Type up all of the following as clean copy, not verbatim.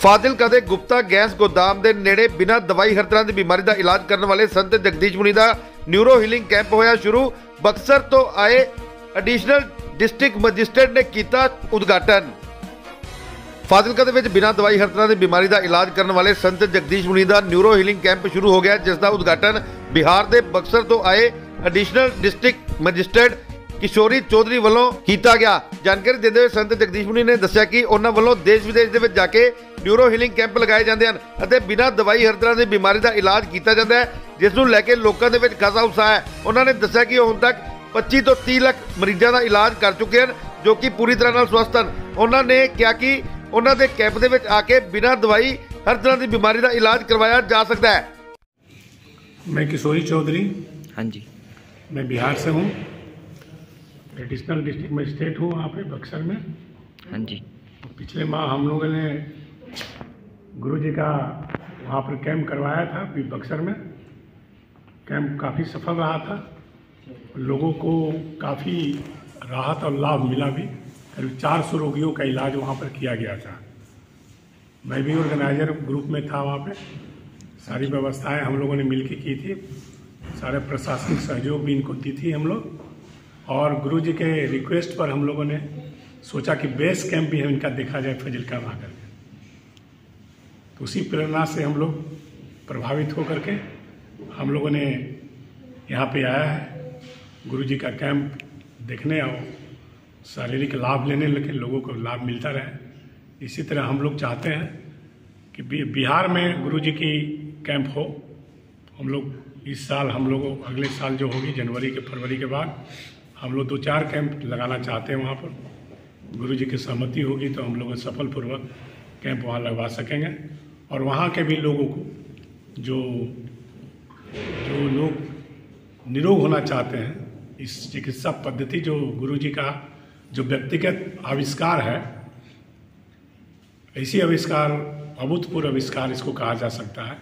ਫਾਜ਼ਿਲਕਾ ਦੇ ਗੁਪਤਾ ਗੈਸ ਗੋਦਾਮ ਦੇ ਨੇੜੇ ਬਿਨਾਂ ਦਵਾਈ ਹਰ ਤਰ੍ਹਾਂ ਦੀ ਬਿਮਾਰੀ ਦਾ ਇਲਾਜ ਕਰਨ ਵਾਲੇ ਸੰਤ ਜਗਦੀਸ਼ ਮੁਨੀ ਦਾ ਨਿਊਰੋ ਹੀਲਿੰਗ ਕੈਂਪ ਹੋਇਆ ਸ਼ੁਰੂ। ਬਕਸਰ ਤੋਂ ਆਏ ਐਡੀਸ਼ਨਲ ਡਿਸਟ੍ਰਿਕਟ ਮੈਜਿਸਟ੍ਰੇਟ ਨੇ ਕੀਤਾ ਉਦਘਾਟਨ। ਫਾਜ਼ਿਲਕਾ ਦੇ ਵਿੱਚ ਬਿਨਾਂ ਦਵਾਈ ਹਰ ਤਰ੍ਹਾਂ ਦੀ ਬਿਮਾਰੀ ਦਾ ਇਲਾਜ ਕਰਨ ਵਾਲੇ ਸੰਤ ਜਗਦੀਸ਼ ਮੁਨੀ ਦਾ ਨਿਊਰੋ ਹੀਲਿੰਗ ਕੈਂਪ ਸ਼ੁਰੂ ਹੋ ਗਿਆ, ਜਿਸ ਦਾ ਉਦਘਾਟਨ ਬਿਹਾਰ ਦੇ ਬਕਸਰ ਤੋਂ ਆਏ ਐਡੀਸ਼ਨਲ ਡਿਸਟ੍ਰਿਕਟ ਮੈਜਿਸਟ੍ਰੇਟ किशोरी चौधरी वालों किया गया। जानकारी देते हुए संत जगदीश मुनि ने दस्सिया कि उन्होंने वालों देश विदेश के जाके न्यूरो हीलिंग कैंप लगाए जाते हैं, बिना दवाई हर तरह की बीमारी का इलाज किया जाता है, जिसनों लैके लोगों के खासा उत्साह है। उन्होंने दस्सिया कि हुण तक 25 तो 30 लाख मरीजों का इलाज कर चुके हैं, जो कि पूरी तरह स्वस्थ हैं। उन्होंने कहा कि उन्होंने कैंप के आके बिना दवाई हर तरह की बीमारी का इलाज करवाया जा सकता है। मैं किशोरी चौधरी, हाँ जी, मैं बिहार से हूँ, एडिशनल डिस्ट्रिक्ट मजिस्ट्रेट हूँ वहाँ पे बक्सर में। हाँ जी। पिछले माह हम लोगों ने गुरु जी का वहाँ पर कैंप करवाया था बक्सर में। कैंप काफ़ी सफल रहा था, लोगों को काफ़ी राहत और लाभ मिला भी। करीब 400 रोगियों का इलाज वहाँ पर किया गया था। मैं भी ऑर्गेनाइजर ग्रुप में था वहाँ पे। सारी व्यवस्थाएं हम लोगों ने मिलकर की थी, सारे प्रशासनिक सहयोग भी इनको दी थी हम लोग। और गुरु जी के रिक्वेस्ट पर हम लोगों ने सोचा कि बेस कैंप भी है इनका देखा जाए फाजिलका में आकर के। तो उसी प्रेरणा से हम लोग प्रभावित होकर के हम लोगों ने यहाँ पे आया है गुरु जी का कैंप देखने और शारीरिक लाभ लेने लगे, लोगों को लाभ मिलता रहे। इसी तरह हम लोग चाहते हैं कि बिहार में गुरु जी की कैंप हो। हम लोग इस साल हम लोग अगले साल जो होगी जनवरी के फरवरी के बाद हम लोग 2-4 कैंप लगाना चाहते हैं। वहाँ पर गुरु जी की सहमति होगी तो हम लोग सफलपूर्वक कैंप वहाँ लगवा सकेंगे। और वहाँ के भी लोगों को जो लोग निरोग होना चाहते हैं, इस चिकित्सा पद्धति जो गुरु जी का जो व्यक्तिगत आविष्कार है, ऐसी आविष्कार अभूतपूर्व आविष्कार इसको कहा जा सकता है,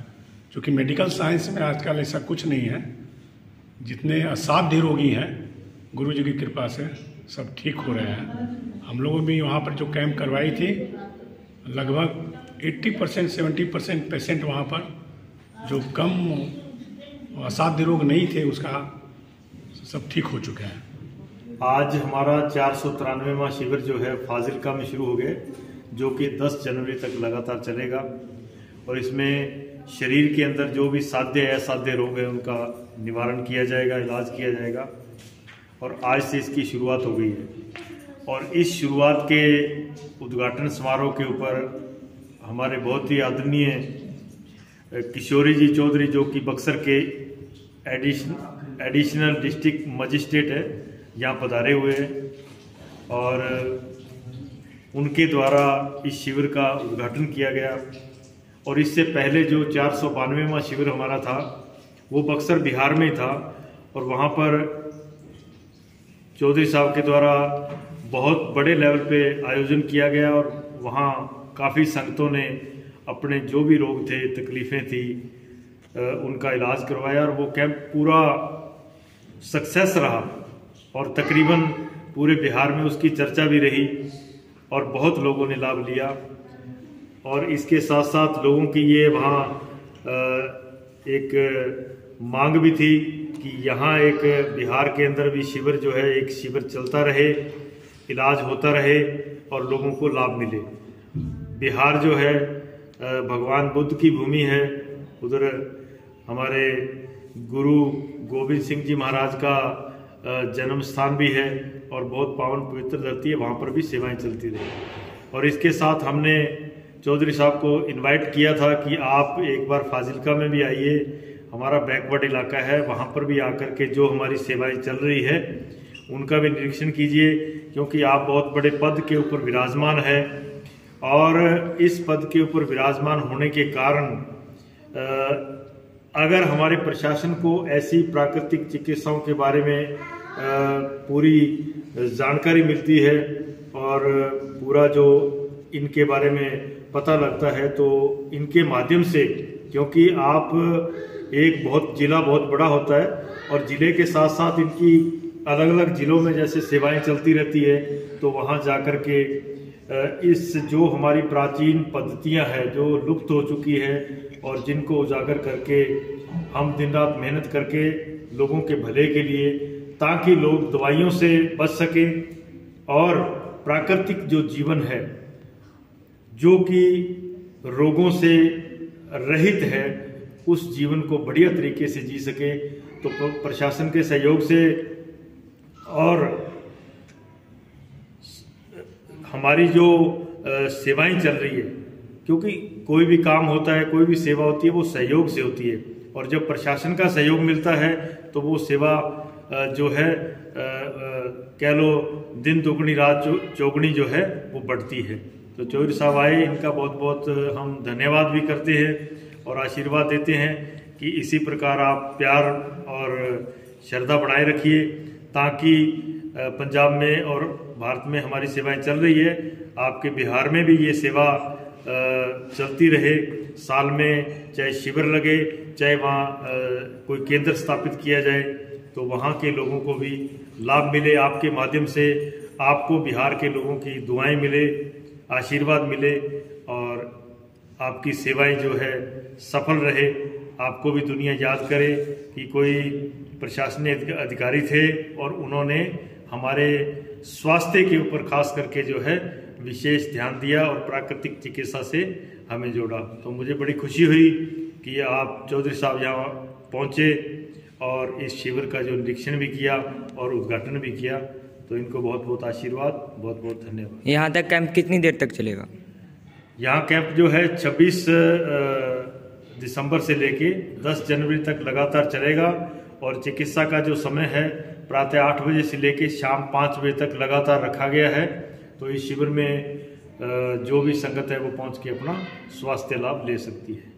क्योंकि मेडिकल साइंस में आजकल ऐसा कुछ नहीं है। जितने असाध्य रोगी हैं गुरु जी की कृपा से सब ठीक हो रहे हैं। हम लोगों भी वहाँ पर जो कैंप करवाई थी, लगभग 80% 70% पेशेंट वहाँ पर जो कम असाध्य रोग नहीं थे उसका सब ठीक हो चुके हैं। आज हमारा 493वां शिविर जो है फाजिलका में शुरू हो गए, जो कि 10 जनवरी तक लगातार चलेगा। और इसमें शरीर के अंदर जो भी साध्य असाध्य रोग है उनका निवारण किया जाएगा, इलाज किया जाएगा। और आज से इसकी शुरुआत हो गई है। और इस शुरुआत के उद्घाटन समारोह के ऊपर हमारे बहुत ही आदरणीय किशोरी जी चौधरी, जो कि बक्सर के एडिशनल डिस्ट्रिक्ट मजिस्ट्रेट है, यहाँ पधारे हुए हैं। और उनके द्वारा इस शिविर का उद्घाटन किया गया। और इससे पहले जो 492वां शिविर हमारा था वो बक्सर बिहार में ही था, और वहाँ पर चौधरी साहब के द्वारा बहुत बड़े लेवल पे आयोजन किया गया। और वहाँ काफ़ी संगतों ने अपने जो भी रोग थे, तकलीफ़ें थी, उनका इलाज करवाया। और वो कैंप पूरा सक्सेस रहा और तकरीबन पूरे बिहार में उसकी चर्चा भी रही और बहुत लोगों ने लाभ लिया। और इसके साथ साथ लोगों की ये वहाँ एक मांग भी थी कि यहाँ एक बिहार के अंदर भी शिविर जो है, एक शिविर चलता रहे, इलाज होता रहे और लोगों को लाभ मिले। बिहार जो है भगवान बुद्ध की भूमि है, उधर हमारे गुरु गोविंद सिंह जी महाराज का जन्म स्थान भी है और बहुत पावन पवित्र धरती है, वहाँ पर भी सेवाएं चलती रही। और इसके साथ हमने चौधरी साहब को इनवाइट किया था कि आप एक बार फाजिलका में भी आइए, हमारा बैकवर्ड इलाका है, वहाँ पर भी आकर के जो हमारी सेवाएं चल रही है उनका भी निरीक्षण कीजिए, क्योंकि आप बहुत बड़े पद के ऊपर विराजमान है। और इस पद के ऊपर विराजमान होने के कारण अगर हमारे प्रशासन को ऐसी प्राकृतिक चिकित्साओं के बारे में पूरी जानकारी मिलती है और पूरा जो इनके बारे में पता लगता है, तो इनके माध्यम से, क्योंकि आप एक जिला बहुत बड़ा होता है और जिले के साथ साथ इनकी अलग अलग जिलों में जैसे सेवाएं चलती रहती है, तो वहाँ जाकर के इस जो हमारी प्राचीन पद्धतियां हैं जो लुप्त हो चुकी है और जिनको उजागर करके हम दिन रात मेहनत करके लोगों के भले के लिए, ताकि लोग दवाइयों से बच सकें और प्राकृतिक जो जीवन है जो कि रोगों से रहित है उस जीवन को बढ़िया तरीके से जी सके। तो प्रशासन के सहयोग से और हमारी जो सेवाएं चल रही है, क्योंकि कोई भी काम होता है, कोई भी सेवा होती है वो सहयोग से होती है, और जब प्रशासन का सहयोग मिलता है तो वो सेवा जो है कह लो दिन दुगनी रात चौगुनी जो है वो बढ़ती है। तो चौधरी साहब आए, इनका बहुत बहुत हम धन्यवाद भी करते हैं और आशीर्वाद देते हैं कि इसी प्रकार आप प्यार और श्रद्धा बनाए रखिए, ताकि पंजाब में और भारत में हमारी सेवाएं चल रही है, आपके बिहार में भी ये सेवा चलती रहे। साल में चाहे शिविर लगे, चाहे वहाँ कोई केंद्र स्थापित किया जाए, तो वहाँ के लोगों को भी लाभ मिले। आपके माध्यम से आपको बिहार के लोगों की दुआएं मिले, आशीर्वाद मिले और आपकी सेवाएं जो है सफल रहे। आपको भी दुनिया याद करे कि कोई प्रशासनिक अधिकारी थे और उन्होंने हमारे स्वास्थ्य के ऊपर खास करके जो है विशेष ध्यान दिया और प्राकृतिक चिकित्सा से हमें जोड़ा। तो मुझे बड़ी खुशी हुई कि आप चौधरी साहब यहाँ पहुँचे और इस शिविर का जो निरीक्षण भी किया और उद्घाटन भी किया। तो इनको बहुत बहुत आशीर्वाद, बहुत बहुत धन्यवाद। यहाँ तक कैंप कितनी देर तक चलेगा? यहाँ कैंप जो है 26 दिसंबर से लेके 10 जनवरी तक लगातार चलेगा और चिकित्सा का जो समय है प्रातः 8 बजे से लेके शाम 5 बजे तक लगातार रखा गया है। तो इस शिविर में जो भी संगत है वो पहुंच के अपना स्वास्थ्य लाभ ले सकती है।